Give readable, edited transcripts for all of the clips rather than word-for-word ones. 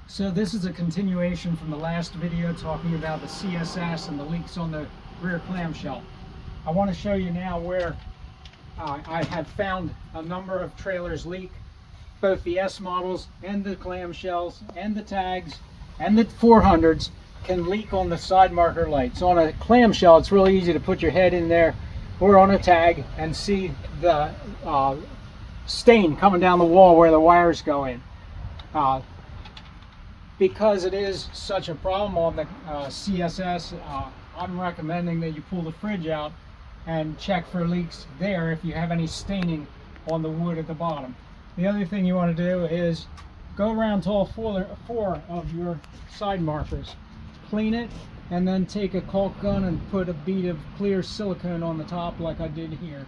So this is a continuation from the last video talking about the CSS and the leaks on the rear clamshell. I want to show you now where I have found a number of trailers leak. Both the S models and the clamshells and the tags and the 400s can leak on the side marker lights. On a clamshell, it's really easy to put your head in there or on a tag and see the stain coming down the wall where the wires go in. Because it is such a problem on the CSS, I'm recommending that you pull the fridge out and check for leaks there if you have any staining on the wood at the bottom. The other thing you want to do is go around to all four of your side markers, clean it, and then take a caulk gun and put a bead of clear silicone on the top like I did here.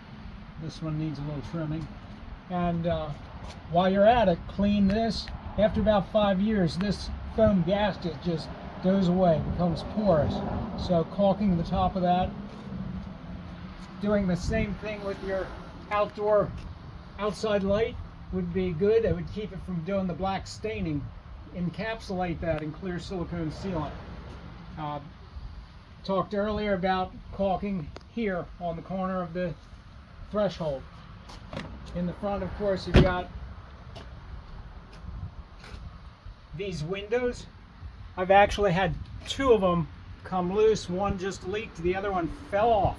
This one needs a little trimming. And while you're at it, clean this. After about 5 years, this foam gasket just goes away, becomes porous. So caulking the top of that, doing the same thing with your outside light would be good. It would keep it from doing the black staining. Encapsulate that in clear silicone sealant. Talked earlier about caulking here on the corner of the threshold. In the front, of course, you've got these windows. I've actually had two of them come loose. One just leaked, the other one fell off.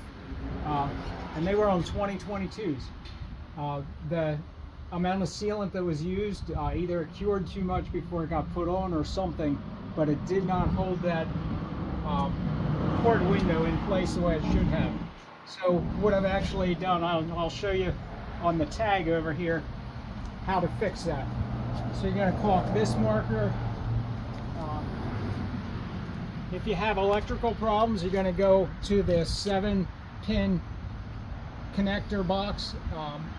And they were on 2022s. The amount of sealant that was used either cured too much before it got put on or something, but it did not hold that port window in place the way it should have. So what I've actually done, I'll show you on the tag over here how to fix that. So you're going to caulk this marker. If you have electrical problems, you're going to go to the 7-pin connector box,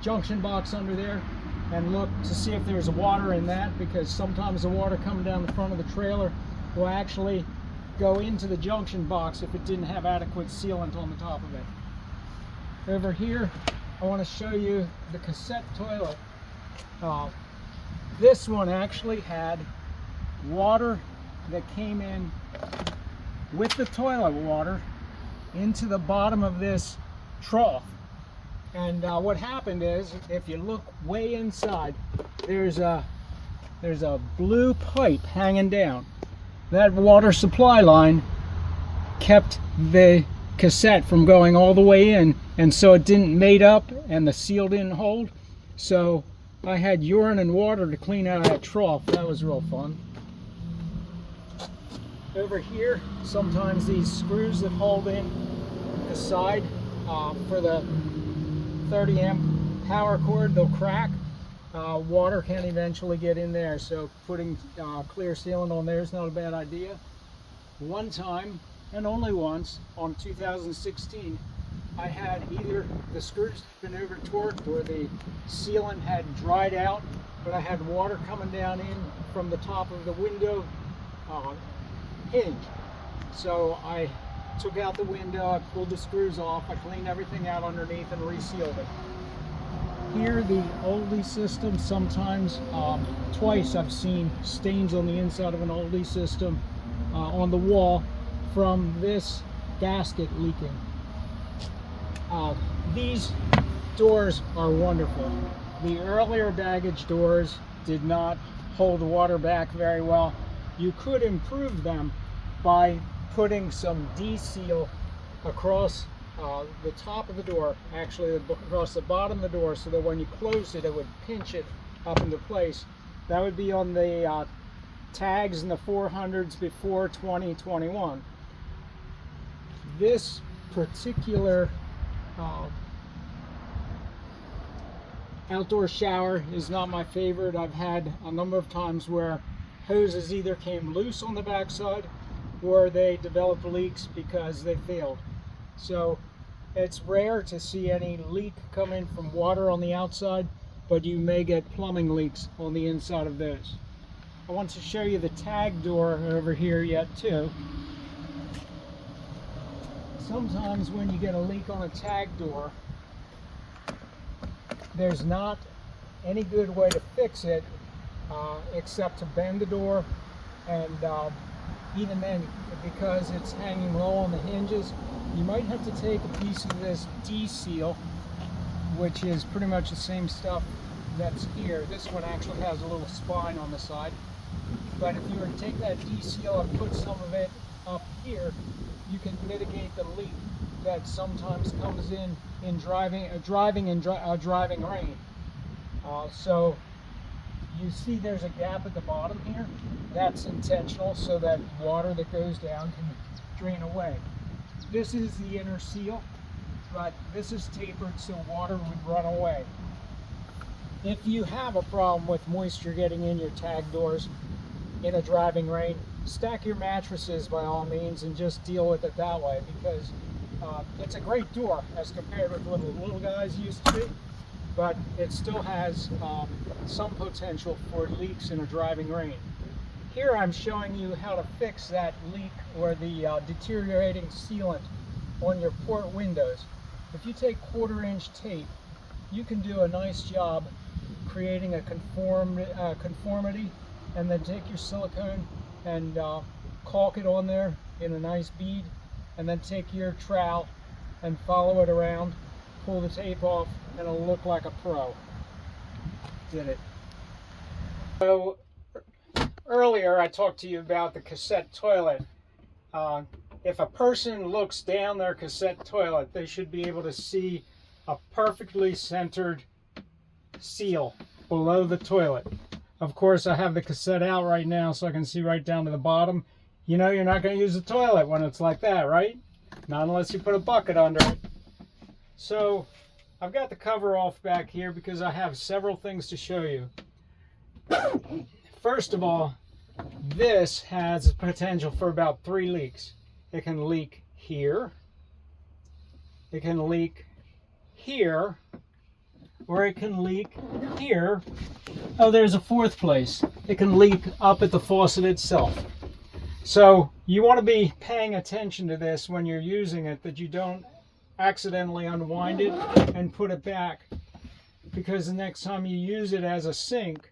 junction box under there, and look to see if there's water in that, because sometimes the water coming down the front of the trailer will actually go into the junction box if it didn't have adequate sealant on the top of it. Over here, I want to show you the cassette toilet. This one actually had water that came in with the toilet water into the bottom of this trough. And what happened is, if you look way inside, there's a blue pipe hanging down. That water supply line kept the cassette from going all the way in, and so it didn't mate up and the seal didn't hold. So I had urine and water to clean out of that trough. That was real fun. Over here, sometimes these screws that hold in the side for the 30 amp power cord, they'll crack. Water can eventually get in there, so putting clear sealant on there is not a bad idea. One time, and only once, on 2016, I had either the screws had been over torqued or the sealant had dried out, but I had water coming down in from the top of the window hinge. So I took out the window, I pulled the screws off, I cleaned everything out underneath and resealed it. Here, the oldie system, sometimes twice I've seen stains on the inside of an oldie system on the wall from this gasket leaking. These doors are wonderful. The earlier baggage doors did not hold the water back very well. You could improve them by putting some D-seal across the top of the door, actually across the bottom of the door, so that when you close it, it would pinch it up into place. That would be on the tags and the 400s before 2021. This particular outdoor shower is not my favorite. I've had a number of times where hoses either came loose on the backside or they developed leaks because they failed. So it's rare to see any leak come in from water on the outside, but you may get plumbing leaks on the inside of those. I want to show you the tag door over here yet too. Sometimes when you get a leak on a tag door, there's not any good way to fix it except to bend the door And even then, because it's hanging low on the hinges, you might have to take a piece of this D-seal, which is pretty much the same stuff that's here. This one actually has a little spine on the side. But if you were to take that D-seal and put some of it up here, you can mitigate the leak that sometimes comes in driving rain. So you see there's a gap at the bottom here. That's intentional so that water that goes down can drain away. This is the inner seal, but this is tapered so water would run away. If you have a problem with moisture getting in your tag doors in a driving rain, stack your mattresses by all means and just deal with it that way, because it's a great door as compared with what little guys used to be, but it still has some potential for leaks in a driving rain. Here I'm showing you how to fix that leak or the deteriorating sealant on your port windows. If you take 1/4-inch tape, you can do a nice job creating a conformity, and then take your silicone and caulk it on there in a nice bead, and then take your trowel and follow it around, pull the tape off, and it'll look like a pro. Did it. So earlier I talked to you about the cassette toilet. If a person looks down their cassette toilet, they should be able to see a perfectly centered seal below the toilet. Of course, I have the cassette out right now so I can see right down to the bottom. You know you're not going to use the toilet when it's like that, right? Not unless you put a bucket under it. So I've got the cover off back here because I have several things to show you. First of all, this has potential for about 3 leaks. It can leak here, it can leak here, or it can leak here. Oh, there's a 4th place. It can leak up at the faucet itself. So you want to be paying attention to this when you're using it, that you don't accidentally unwind it and put it back, because the next time you use it as a sink,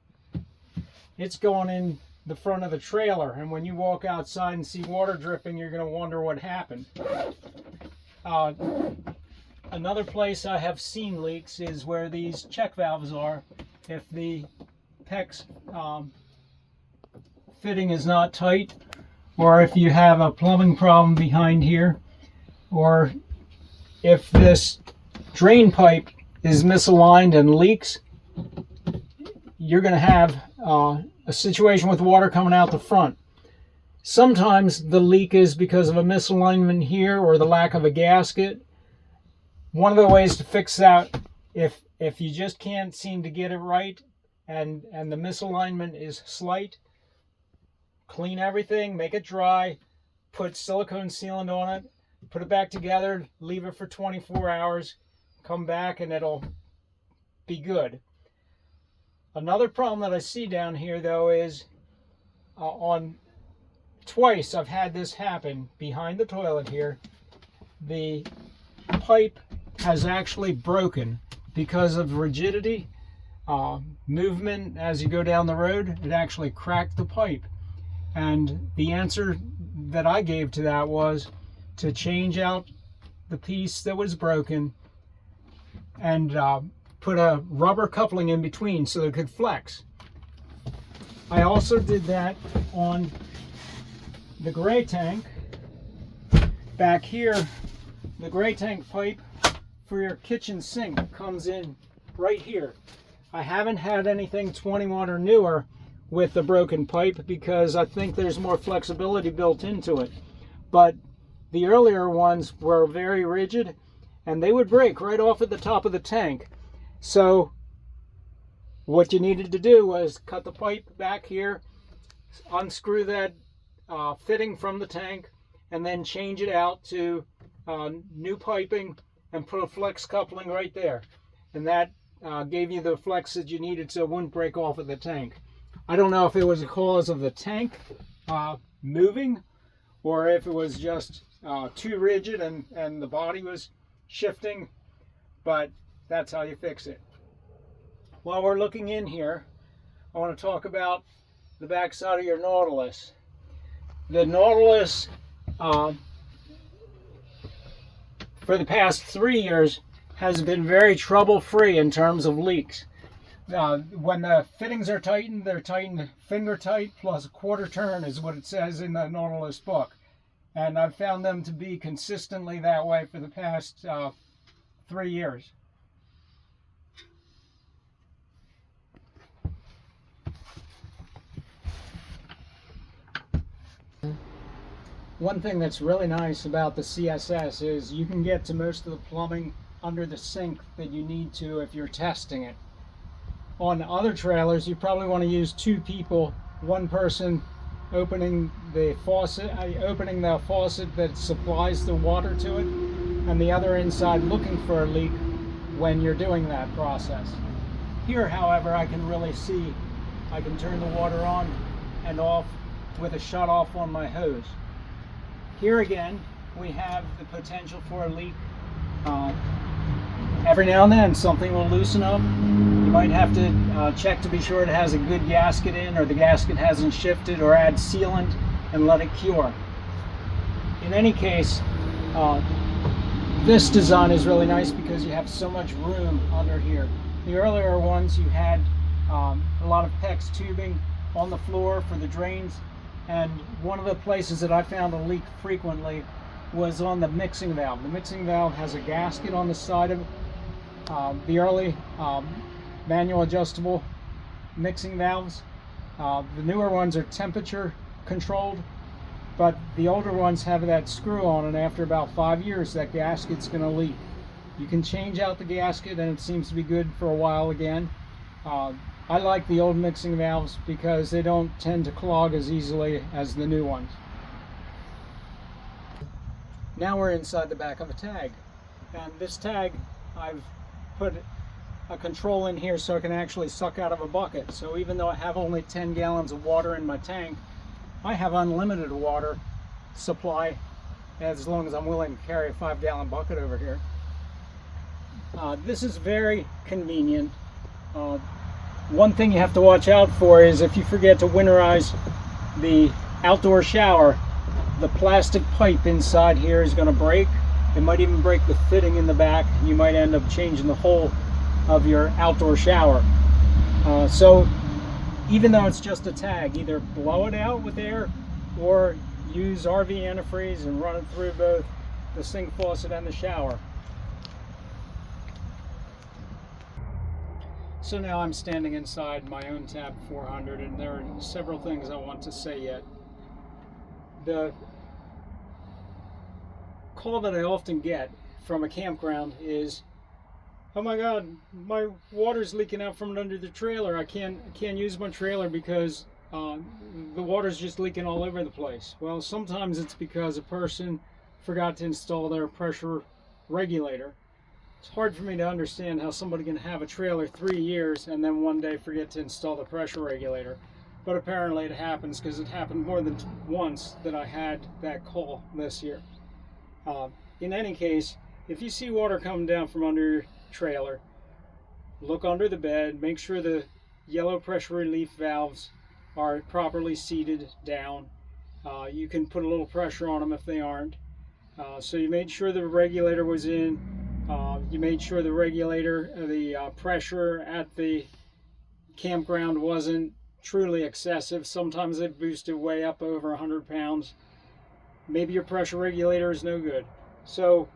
it's going in the front of the trailer, and when you walk outside and see water dripping, you're going to wonder what happened. Another place I have seen leaks is where these check valves are. If the PEX fitting is not tight, or if you have a plumbing problem behind here, or if this drain pipe is misaligned and leaks, you're going to have a situation with water coming out the front. Sometimes the leak is because of a misalignment here or the lack of a gasket. One of the ways to fix that, if you just can't seem to get it right and the misalignment is slight, clean everything, make it dry, put silicone sealant on it, put it back together, leave it for 24 hours, come back and it'll be good. Another problem that I see down here though is on twice I've had this happen behind the toilet here. The pipe has actually broken because of rigidity, movement as you go down the road. It actually cracked the pipe, and the answer that I gave to that was to change out the piece that was broken and put a rubber coupling in between so it could flex. I also did that on the gray tank. Back here, the gray tank pipe for your kitchen sink comes in right here. I haven't had anything 21 or newer with the broken pipe because I think there's more flexibility built into it. But the earlier ones were very rigid and they would break right off at the top of the tank. So what you needed to do was cut the pipe back here, unscrew that fitting from the tank, and then change it out to new piping and put a flex coupling right there. And that gave you the flex that you needed so it wouldn't break off at the tank. I don't know if it was a cause of the tank moving, or if it was just too rigid and the body was shifting, but that's how you fix it. While we're looking in here, I want to talk about the back side of your Nautilus. The Nautilus, for the past 3 years, has been very trouble-free in terms of leaks. When the fittings are tightened, they're tightened finger tight plus a quarter turn is what it says in the Nautilus book. And I've found them to be consistently that way for the past 3 years. One thing that's really nice about the CSS is you can get to most of the plumbing under the sink that you need to if you're testing it. On other trailers, you probably want to use 2 people, one person opening the faucet that supplies the water to it, and the other inside looking for a leak when you're doing that process. Here, however, I can really see, I can turn the water on and off with a shut off on my hose. Here again, we have the potential for a leak. Every now and then something will loosen up. You might have to check to be sure it has a good gasket in, or the gasket hasn't shifted, or add sealant and let it cure. In any case, this design is really nice because you have so much room under here. The earlier ones, you had a lot of PEX tubing on the floor for the drains, and one of the places that I found a leak frequently was on the mixing valve. The mixing valve has a gasket on the side of it. The early manual adjustable mixing valves. The newer ones are temperature controlled, but the older ones have that screw on, and after about 5 years that gasket's going to leak. You can change out the gasket and it seems to be good for a while again. I like the old mixing valves because they don't tend to clog as easily as the new ones. Now we're inside the back of a tag, and this tag, I've put a control in here so I can actually suck out of a bucket. So even though I have only 10 gallons of water in my tank, I have unlimited water supply as long as I'm willing to carry a 5-gallon bucket over here. This is very convenient. One thing you have to watch out for is if you forget to winterize the outdoor shower, the plastic pipe inside here is going to break. It might even break the fitting in the back. You might end up changing the whole of your outdoor shower. So even though it's just a tag, either blow it out with air or use RV antifreeze and run it through both the sink faucet and the shower. So now I'm standing inside my own Tab 400, and there are several things I want to say yet. The call that I often get from a campground is, "Oh my God, my water's leaking out from under the trailer. I can't use my trailer because the water's just leaking all over the place." Well, sometimes it's because a person forgot to install their pressure regulator. It's hard for me to understand how somebody can have a trailer 3 years and then one day forget to install the pressure regulator. But apparently it happens, because it happened more than once that I had that call this year. In any case, if you see water coming down from under your trailer, look under the bed, make sure the yellow pressure relief valves are properly seated down. You can put a little pressure on them if they aren't. So you made sure the regulator was in. You made sure the regulator, the pressure at the campground wasn't truly excessive. Sometimes they boost it way up over 100 pounds. Maybe your pressure regulator is no good. So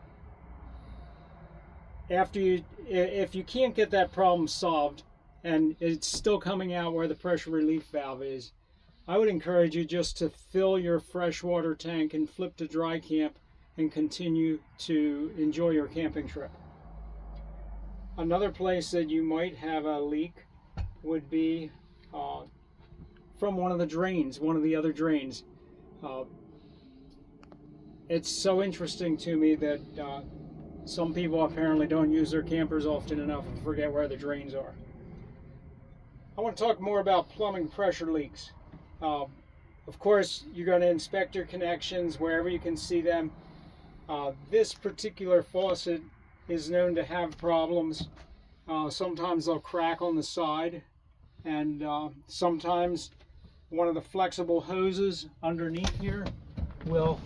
if you can't get that problem solved and it's still coming out where the pressure relief valve is, I would encourage you just to fill your freshwater tank and flip to dry camp and continue to enjoy your camping trip. Another place that you might have a leak would be from one of the drains, one of the other drains. It's so interesting to me that some people apparently don't use their campers often enough and forget where the drains are. I want to talk more about plumbing pressure leaks. Of course, you're going to inspect your connections wherever you can see them. This particular faucet is known to have problems. Sometimes they'll crack on the side, and sometimes one of the flexible hoses underneath here will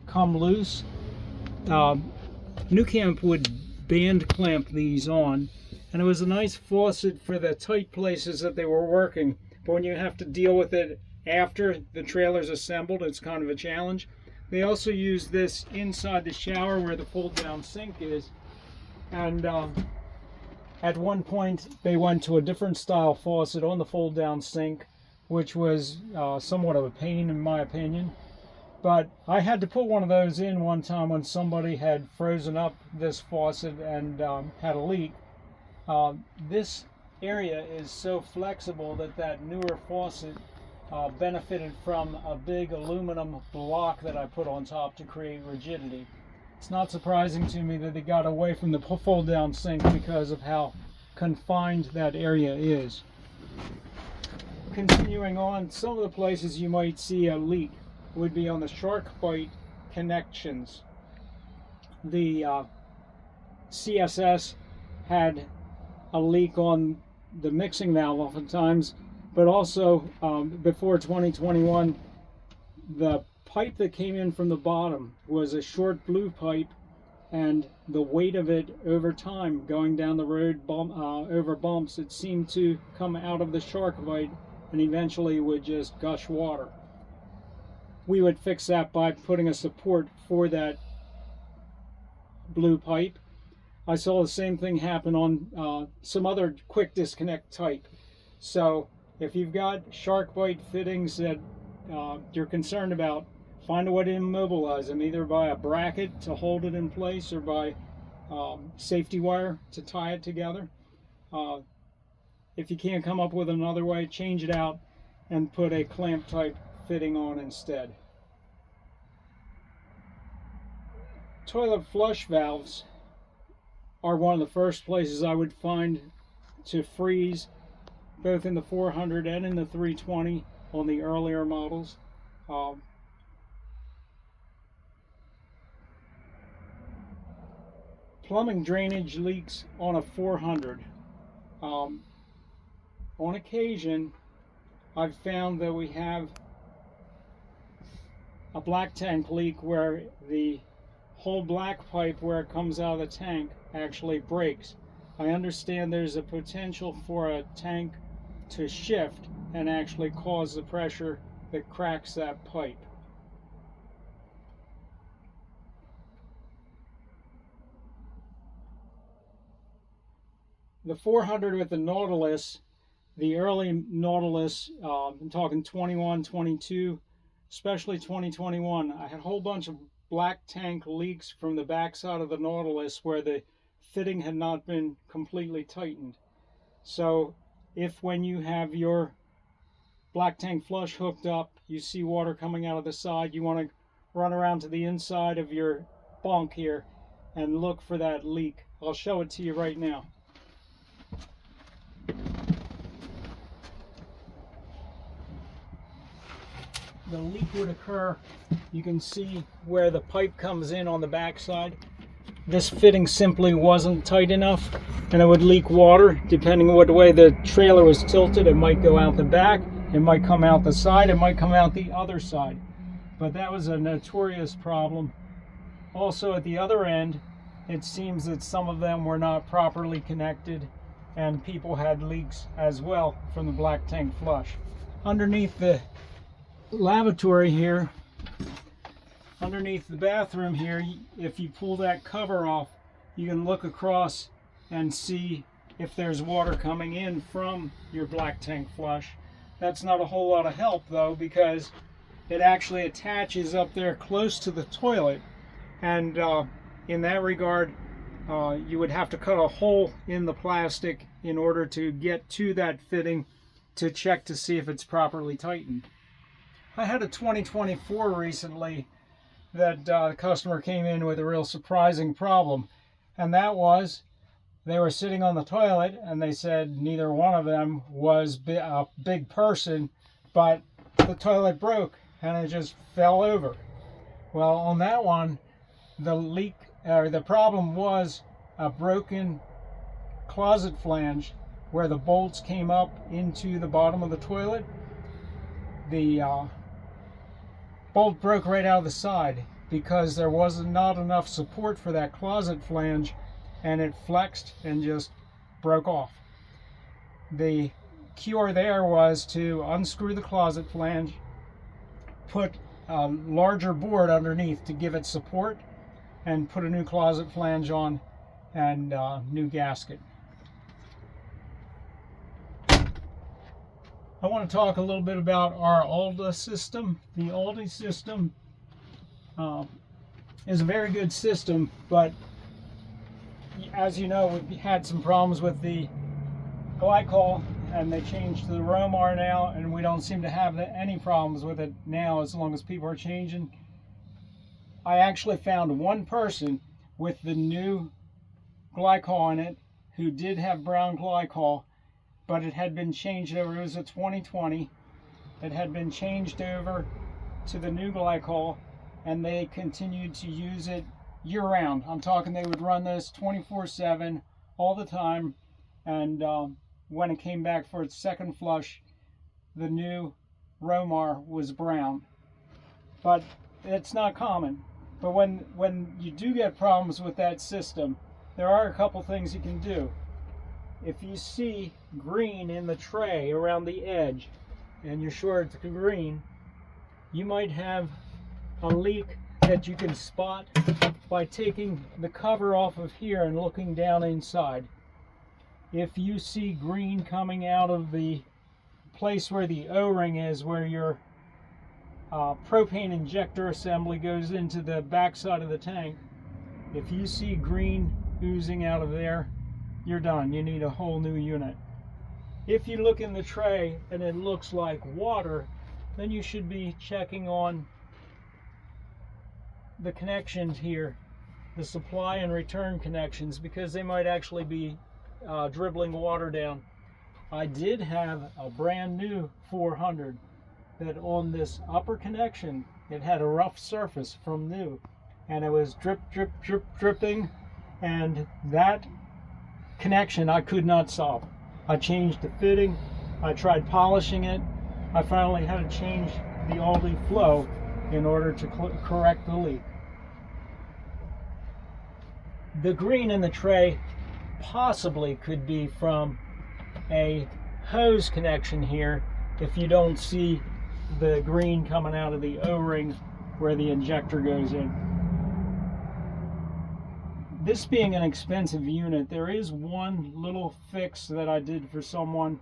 come loose. NuCamp would band clamp these on, and it was a nice faucet for the tight places that they were working, but when you have to deal with it after the trailer's assembled, it's kind of a challenge. They also use this inside the shower where the fold down sink is, and at one point they went to a different style faucet on the fold down sink, which was somewhat of a pain in my opinion. But I had to put one of those in one time when somebody had frozen up this faucet and had a leak. This area is so flexible that newer faucet benefited from a big aluminum block that I put on top to create rigidity. It's not surprising to me that they got away from the fold down sink because of how confined that area is. Continuing on, some of the places you might see a leak would be on the shark bite connections. The CSS had a leak on the mixing valve oftentimes, but also before 2021, the pipe that came in from the bottom was a short blue pipe, and the weight of it over time going down the road over bumps, it seemed to come out of the shark bite and eventually would just gush water. We would fix that by putting a support for that blue pipe. I saw the same thing happen on some other quick disconnect type. So if you've got shark bite fittings that you're concerned about, find a way to immobilize them, either by a bracket to hold it in place or by safety wire to tie it together. If you can't come up with another way, change it out and put a clamp type fitting on instead. Toilet flush valves are one of the first places I would find to freeze, both in the 400 and in the 320 on the earlier models. Plumbing drainage leaks on a 400. On occasion, I've found that we have a black tank leak where the whole black pipe where it comes out of the tank actually breaks. I understand there's a potential for a tank to shift and actually cause the pressure that cracks that pipe. The 400 with the Nautilus, the early Nautilus, I'm talking 21, 22, especially 2021, I had a whole bunch of black tank leaks from the backside of the Nautilus where the fitting had not been completely tightened. So if when you have your black tank flush hooked up, you see water coming out of the side, you want to run around to the inside of your bunk here and look for that leak. I'll show it to you right now. The leak would occur, you can see where the pipe comes in on the backside. This fitting simply wasn't tight enough and it would leak water. Depending on what way the trailer was tilted, it might go out the back, it might come out the side, it might come out the other side. But that was a notorious problem. Also at the other end, it seems that some of them were not properly connected and people had leaks as well from the black tank flush. Underneath the lavatory here, underneath the bathroom here, if you pull that cover off, you can look across and see if there's water coming in from your black tank flush. That's not a whole lot of help though, because it actually attaches up there close to the toilet, and in that regard you would have to cut a hole in the plastic in order to get to that fitting to check to see if it's properly tightened. I had a 2024 recently that a customer came in with a real surprising problem, and that was they were sitting on the toilet and they said neither one of them was a big person, but the toilet broke and it just fell over. Well, on that one, the leak or the problem was a broken closet flange where the bolts came up into the bottom of the toilet. the bolt broke right out of the side because there was not enough support for that closet flange, and it flexed and just broke off. The cure there was to unscrew the closet flange, put a larger board underneath to give it support, and put a new closet flange on and new gasket. I want to talk a little bit about our Alda system. The Alda system is a very good system, but as you know, we've had some problems with the glycol, and they changed to the Romar now, and we don't seem to have any problems with it now as long as people are changing. I actually found one person with the new glycol in it who did have brown glycol, but it had been changed over. It was a 2020. It had been changed over to the new glycol, and they continued to use it year-round. I'm talking they would run this 24/7 all the time, and when it came back for its second flush, the new Romar was brown. But it's not common. But when you do get problems with that system, there are a couple things you can do. If you see green in the tray around the edge, and you're sure it's green, you might have a leak that you can spot by taking the cover off of here and looking down inside. If you see green coming out of the place where the O-ring is, where your propane injector assembly goes into the back side of the tank, if you see green oozing out of there, you're done. You need a whole new unit. If you look in the tray and it looks like water, then you should be checking on the connections here, the supply and return connections, because they might actually be dribbling water down. I did have a brand new 400 that on this upper connection, it had a rough surface from new, and it was drip, drip, drip, dripping, and that connection I could not solve. I changed the fitting, I tried polishing it, I finally had to change the Aldi flow in order to correct the leak. The green in the tray possibly could be from a hose connection here if you don't see the green coming out of the O-ring where the injector goes in. This being an expensive unit, there is one little fix that I did for someone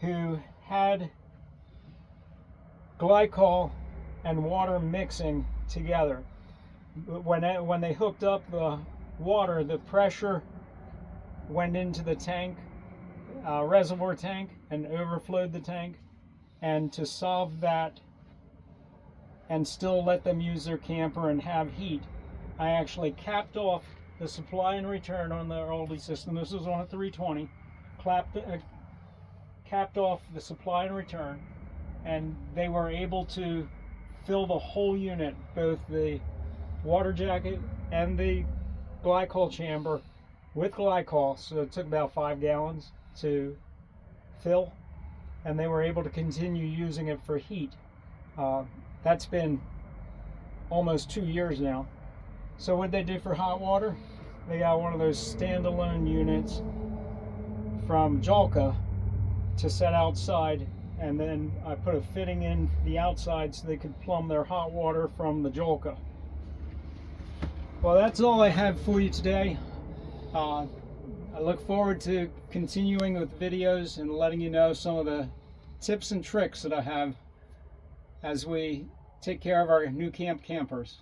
who had glycol and water mixing together. When they hooked up the water, the pressure went into the tank, reservoir tank, and overflowed the tank. And to solve that and still let them use their camper and have heat, I actually capped off the supply and return on the Aldi system. This was on a 320. Capped off the supply and return, and they were able to fill the whole unit, both the water jacket and the glycol chamber, with glycol. So it took about 5 gallons to fill, and they were able to continue using it for heat. That's been almost 2 years now. So what they did for hot water, they got one of those standalone units from Jalka to set outside, and then I put a fitting in the outside so they could plumb their hot water from the Jalka. Well, that's all I have for you today. I look forward to continuing with videos and letting you know some of the tips and tricks that I have as we take care of our NuCamp campers.